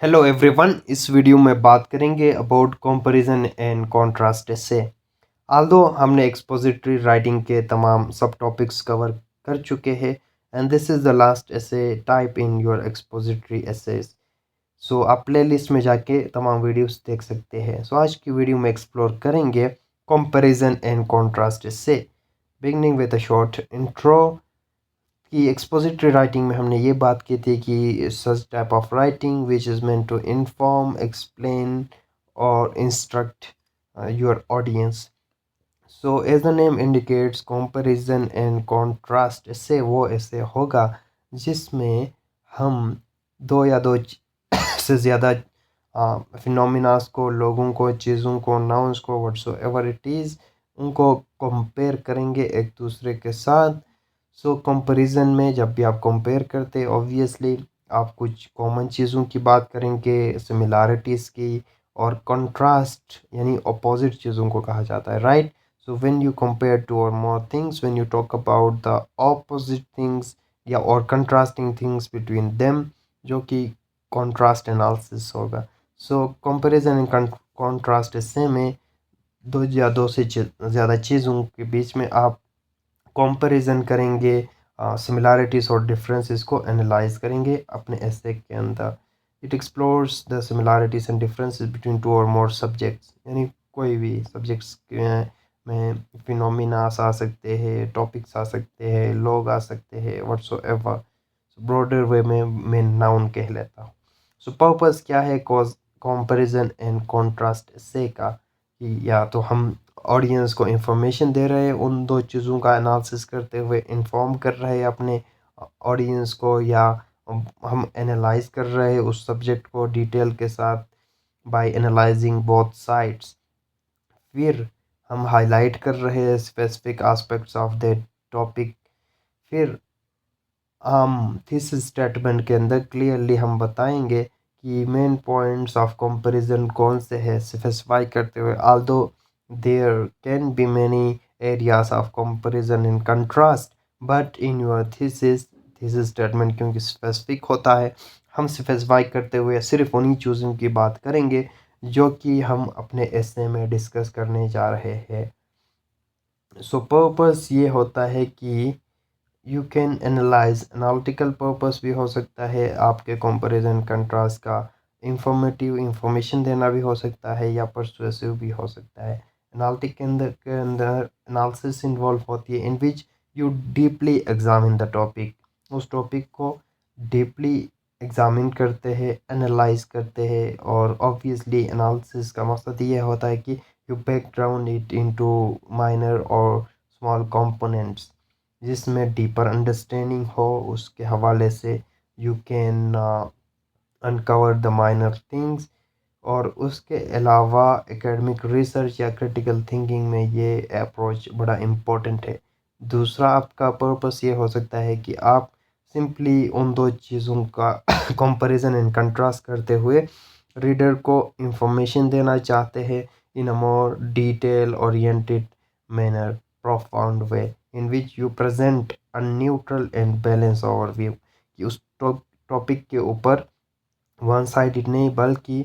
Hello everyone. इस video में बात करेंगे about comparison and contrast essay. Although हमने एक्सपोजिटरी राइटिंग के तमाम सब टॉपिक्स कवर कर चुके हैं and this is the last essay type in your expository essays. So आप प्लेलिस्ट में जाके तमाम वीडियोस देख सकते हैं। सो आज की वीडियो में एक्सप्लोर करेंगे comparison and contrast essay, beginning with a short intro. कि एक्सपोजिटरी राइटिंग में हमने ये बात की थी कि such type of writing which is meant to inform, explain और instruct your audience. So as the name indicates comparison and contrast essay वो ऐसे होगा जिसमें हम दो या दो से ज़्यादा फिनोमिनास को, लोगों को, चीज़ों को, नाउन्स को, व्हाटसोएवर इट इज़, उनको कंपेयर करेंगे एक दूसरे के साथ। सो कंपैरिजन में जब भी आप कंपेयर करते ऑब्वियसली आप कुछ कॉमन चीज़ों की बात करेंगे, सिमिलैरिटीज़ की, और कंट्रास्ट यानी अपोजिट चीज़ों को कहा जाता है, right. So when you compare two or more things, when you talk about the opposite things या और कंट्रास्टिंग थिंग्स बिटवीन देम, जो कि कंट्रास्ट एनालिसिस होगा। सो कंपैरिजन एंड कंट्रास्ट इससे में दो या दो से ज़्यादा चीज़ों के बीच में आप कंपैरिजन करेंगे, सिमिलैरिटीज़ और डिफरेंसेस को एनालाइज करेंगे अपने एसे के अंदर। It explores the similarities and differences between two or more subjects, यानी कोई भी सब्जेक्ट्स में फिनोमिनास आ सकते हैं, टॉपिक्स आ सकते हैं, लोग आ सकते हैं, व्हाटसोएवर। ब्रॉडर वे में मैं नाउन कह लेता हूँ। सो पर्पस क्या है कॉज कंपैरिजन एंड कंट्रास्ट से का, कि या तो हम ऑडियंस को इंफॉर्मेशन दे रहे हैं, उन दो चीज़ों का एनालिसिस करते हुए इंफॉर्म कर रहे हैं अपने ऑडियंस को, या हम एनालाइज कर रहे हैं उस सब्जेक्ट को डिटेल के साथ बाय एनालाइजिंग बोथ साइड्स। फिर हम हाईलाइट कर रहे हैं specific aspects of the topic. फिर हम थीसिस स्टेटमेंट के अंदर क्लियरली हम बताएंगे कि मेन पॉइंट्स ऑफ कंपैरिजन कौन से हैं, स्पेसिफाई करते हुए। Although there can be many areas of comparison in contrast, but in your thesis statement क्योंकि स्पेसिफिक होता है, हम स्पेसिफाई करते हुए सिर्फ उन्हीं चीज़ों की बात करेंगे जो कि हम अपने एसे में डिस्कस करने जा रहे हैं। सो पर्पस ये होता है कि you can analyse, analytical purpose भी हो सकता है आपके कंपैरिजन कंट्रास्ट का, इंफॉर्मेटिव इंफॉर्मेशन देना भी हो सकता है, या परसुएसिव भी हो सकता है। एनालिटिक के अंदर एनालिसिस इन्वॉल्व होती है in which you deeply examine the topic, उस टॉपिक को डीपली एग्जामिन करते हैं, एनालाइज करते हैं, और ऑब्वियसली एनालिसिस का मकसद ये होता है कि you break down it into minor और स्मॉल कंपोनेंट्स, जिसमें डीपर अंडरस्टैंडिंग हो। उसके हवाले से you can uncover the minor things. और उसके अलावा एकेडमिक रिसर्च या क्रिटिकल थिंकिंग में ये अप्रोच बड़ा इम्पोर्टेंट है। दूसरा आपका पर्पस ये हो सकता है कि आप सिंपली उन दो चीज़ों का कंपैरिजन एंड कंट्रास्ट करते हुए रीडर को इंफॉर्मेशन देना चाहते हैं in a more detail oriented manner, profound way in which you present a neutral and balanced overview, कि उस टॉपिक के ऊपर वन साइडेड नहीं बल्कि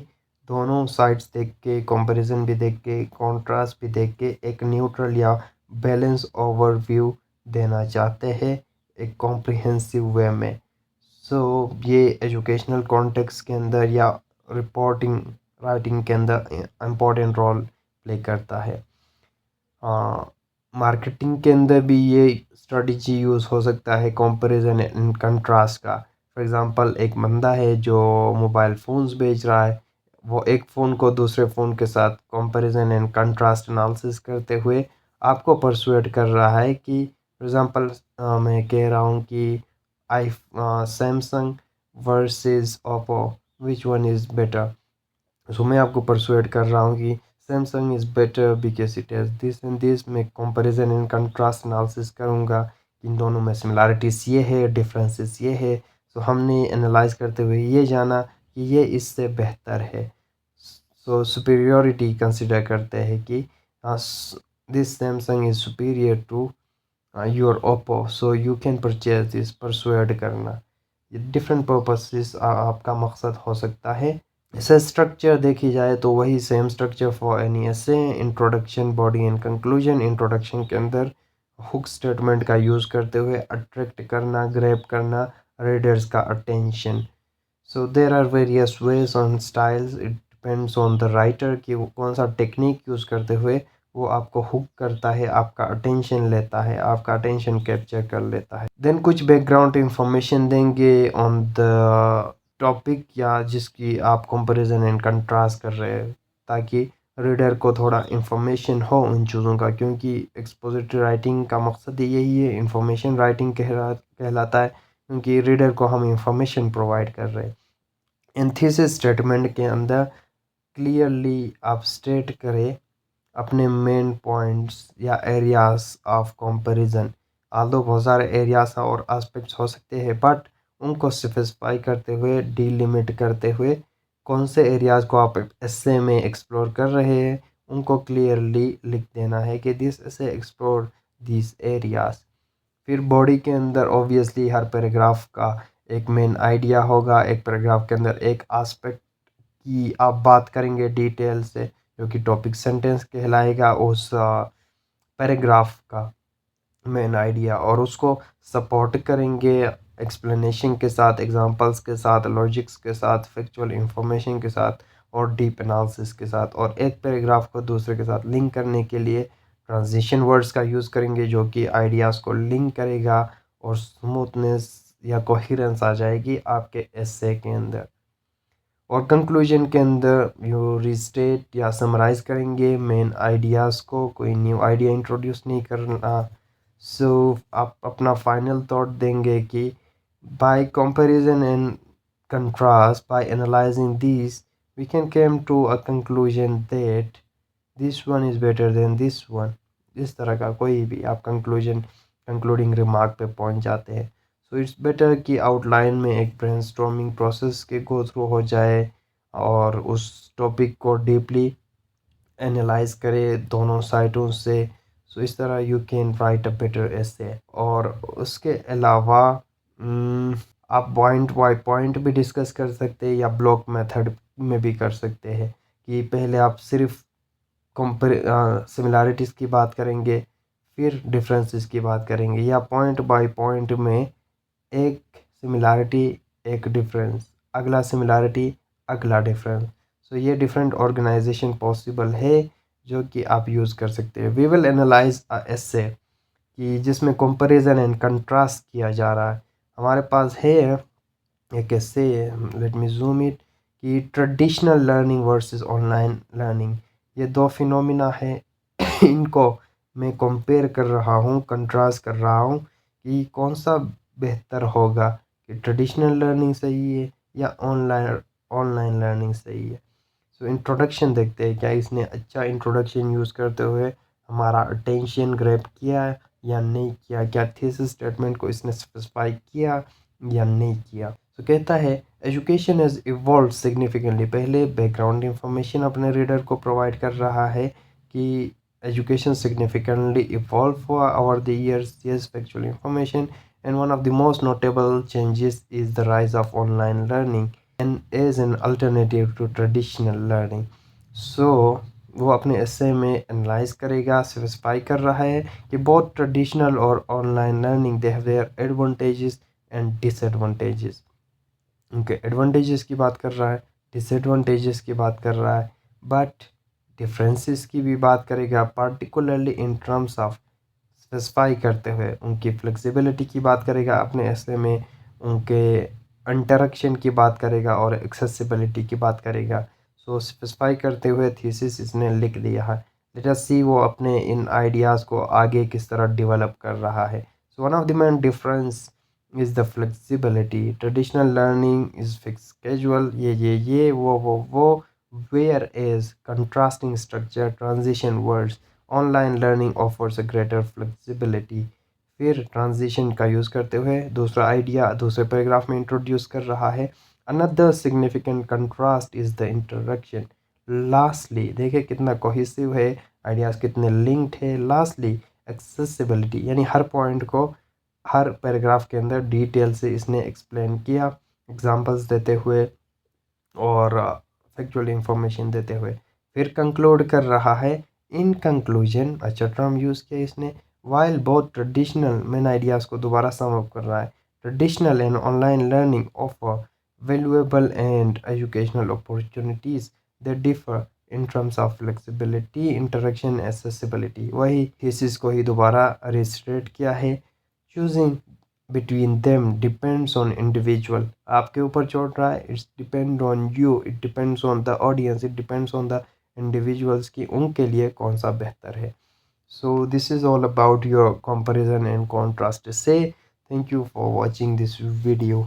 दोनों साइड्स देख के, कंपैरिजन भी देख के, कॉन्ट्रास्ट भी देख के एक न्यूट्रल या बैलेंस ओवरव्यू देना चाहते हैं एक कॉम्प्रिहेंसिव वे में। सो ये एजुकेशनल कॉन्टेक्स्ट के अंदर या रिपोर्टिंग राइटिंग के अंदर इम्पोर्टेंट रोल प्ले करता है। मार्केटिंग के अंदर भी ये स्ट्रेटजी यूज़ हो सकता है कंपैरिजन एंड कंट्रास्ट का। फॉर एग्जांपल एक बंदा है जो मोबाइल फ़ोन्स बेच रहा है, वो एक फ़ोन को दूसरे फ़ोन के साथ कंपैरिजन एंड कंट्रास्ट एनालिसिस करते हुए आपको परसुएड कर रहा है कि फॉर एग्जांपल मैं कह रहा हूँ कि I Samsung versus Oppo, which one is better. So मैं आपको परसुएड कर रहा हूँ कि Samsung is better because it has this and this. मैं कंपैरिजन एंड कंट्रास्ट एनालिसिस करूँगा, इन दोनों में सिमिलैरिटीज़ ये है, डिफरेंसेस ये है। सो हमने एनालाइज करते हुए ये जाना कि ये इससे बेहतर है। सो सुपीरियॉरिटी कंसिडर करते हैं कि this Samsung is superior to your Oppo, so you can purchase this, persuade करना। ये डिफरेंट पर्पसेस आपका मकसद हो सकता है। ऐसे स्ट्रक्चर देखी जाए तो वही सेम स्ट्रक्चर फॉर एनी ऐसे introduction, body and conclusion. Introduction के अंदर हुक स्टेटमेंट का यूज़ करते हुए अट्रैक्ट करना, ग्रैब करना रीडर्स का attention. So there are various ways on styles, it depends on the writer कि वो कौन सा टेक्निक यूज़ करते हुए वो आपको हुक करता है, आपका अटेंशन लेता है, आपका अटेंशन कैप्चर कर लेता है। देन कुछ बैकग्राउंड इंफॉर्मेशन देंगे ऑन द टॉपिक या जिसकी आप कंपैरिजन एंड कंट्रास्ट कर रहे हैं, ताकि रीडर को थोड़ा इंफॉर्मेशन हो उन चीज़ों का, क्योंकि एक्सपोजिटरी राइटिंग का मकसद ही यही है, इंफॉर्मेशन राइटिंग कहलाता है, क्योंकि रीडर को हम इंफॉर्मेशन प्रोवाइड कर रहे हैं। इन थीसिस स्टेटमेंट के अंदर क्लियरली आप स्टेट करें अपने मेन पॉइंट्स या एरियाज ऑफ कंपैरिजन। आल्दो बहुत सारे एरियाज और एस्पेक्ट्स हो सकते हैं, बट उनको स्पेसिफाई करते हुए, डीलिमिट करते हुए, कौन से एरियाज को आप एस्से में एक्सप्लोर कर रहे हैं उनको क्लियरली लिख देना है कि this essay explore this areas. फिर बॉडी के अंदर ऑब्वियसली हर पैराग्राफ का एक मेन आइडिया होगा, एक पैराग्राफ के अंदर एक एस्पेक्ट की आप बात करेंगे डिटेल से, जो कि टॉपिक सेंटेंस कहलाएगा उस पैराग्राफ का मेन आइडिया, और उसको सपोर्ट करेंगे एक्सप्लेनेशन के साथ, एग्जांपल्स के साथ, लॉजिक्स के साथ, फैक्चुअल इंफॉर्मेशन के साथ और डीप एनालिसिस के साथ। और एक पैराग्राफ को दूसरे के साथ लिंक करने के लिए ट्रांजिशन वर्ड्स का यूज़ करेंगे, जो कि आइडियाज़ को लिंक करेगा और स्मूथनेस या कोहेरेंस आ जाएगी आपके एस्से के अंदर। और कंक्लूजन के अंदर यू रिस्टेट या समराइज़ करेंगे मेन आइडियाज़ को, कोई न्यू आइडिया इंट्रोड्यूस नहीं करना। सो आप अपना फाइनल थॉट देंगे कि by comparison and contrast, by analysing this, we can come to a conclusion that this one is better than this one. इस तरह का कोई भी आप कंक्लूडिंग रिमार्क पे पहुंच जाते हैं। सो इट्स बेटर कि आउटलाइन में एक ब्रेनस्टॉर्मिंग प्रोसेस के गो थ्रू हो जाए और उस टॉपिक को डीपली एनालाइज करे दोनों साइडों से। सो इस तरह you can write a better essay. और उसके अलावा आप पॉइंट बाय पॉइंट भी डिस्कस कर सकते हैं या ब्लॉक मेथड में भी कर सकते हैं, कि पहले आप सिर्फ सिमिलैरिटीज़ की बात करेंगे, फिर डिफरेंसेस की बात करेंगे, या पॉइंट बाय पॉइंट में एक सिमिलैरिटी, एक डिफरेंस, अगला सिमिलैरिटी, अगला डिफरेंस। सो ये डिफरेंट ऑर्गेनाइजेशन पॉसिबल है जो कि आप यूज़ कर सकते हैं। वी विल एनालाइज अ एसे कि जिसमें कंपैरिजन एंड कंट्रास्ट किया जा रहा है। हमारे पास है एक एसे, लेट मी जूम इट, कि traditional learning versus online learning, ये दो फिनोमिना है इनको मैं कंपेयर कर रहा हूँ, कंट्रास्ट कर रहा हूँ कि कौन सा बेहतर होगा, कि ट्रेडिशनल लर्निंग सही है या ऑनलाइन ऑनलाइन लर्निंग सही है। सो इंट्रोडक्शन देखते हैं, क्या इसने अच्छा इंट्रोडक्शन यूज़ करते हुए हमारा अटेंशन ग्रैब किया या नहीं किया, क्या थीसिस स्टेटमेंट को इसने स्पेसिफाई किया या नहीं किया। तो कहता है एजुकेशन हैज़ इवॉल्व सिग्निफिकेंटली, पहले बैकग्राउंड इंफॉर्मेशन अपने रीडर को प्रोवाइड कर रहा है कि education significantly evolved for over the years. Yes, factual information, and one of the most notable changes is the rise of online learning and is an alternative to traditional learning. So वो अपने एसे में analyse करेगा, specify कर रहा है कि बहुत traditional और online learning they have their advantages and disadvantages. उनके एडवांटेजेस की बात कर रहा है, डिसएडवांटेजेस की बात कर रहा है, बट डिफरेंसेस की भी बात करेगा, particularly in terms of specify करते हुए उनकी फ्लेक्सिबिलिटी की बात करेगा अपने एसे में, उनके इंटरेक्शन की बात करेगा और एक्सेसिबिलिटी की बात करेगा। सो स्पेसिफाई करते हुए थीसिस इसने लिख दिया है। लेट अस सी वो अपने इन आइडियाज़ को आगे किस तरह डेवलप कर रहा है। So one of the main difference is the flexibility. Traditional learning is fixed schedule, ये वो, whereas contrasting structure, transition words, online learning offers a greater flexibility. फिर ट्रांजिशन का यूज़ करते हुए दूसरा आइडिया दूसरे पैराग्राफ में इंट्रोड्यूस कर रहा है। Another significant contrast is the interaction. Lastly देखिए कितना कोहेसिव है, आइडियाज़ कितने लिंक्ड है। लास्टली एक्सेसिबिलिटी, यानी हर पॉइंट को हर पैराग्राफ के अंदर डिटेल से इसने एक्सप्लेन किया, एग्जांपल्स देते हुए और फैक्चुअल इंफॉर्मेशन देते हुए। फिर कंक्लूड कर रहा है, इन कंक्लूजन, अच्छा टर्म यूज़ किया इसने, while both traditional, main ideas को दोबारा सम अप कर रहा है, traditional and online learning offer valuable and educational opportunities that differ in terms of flexibility, interaction, accessibility। वही thesis को ही दोबारा रिस्टेट किया है, choosing between them depends on individual, आपके ऊपर छोड़ रहा है, it's depend on you, it depends on the audience, it depends on the individuals कि उनके लिए कौन सा बेहतर है। So this is all about your comparison and contrast essay. Thank you for watching this video.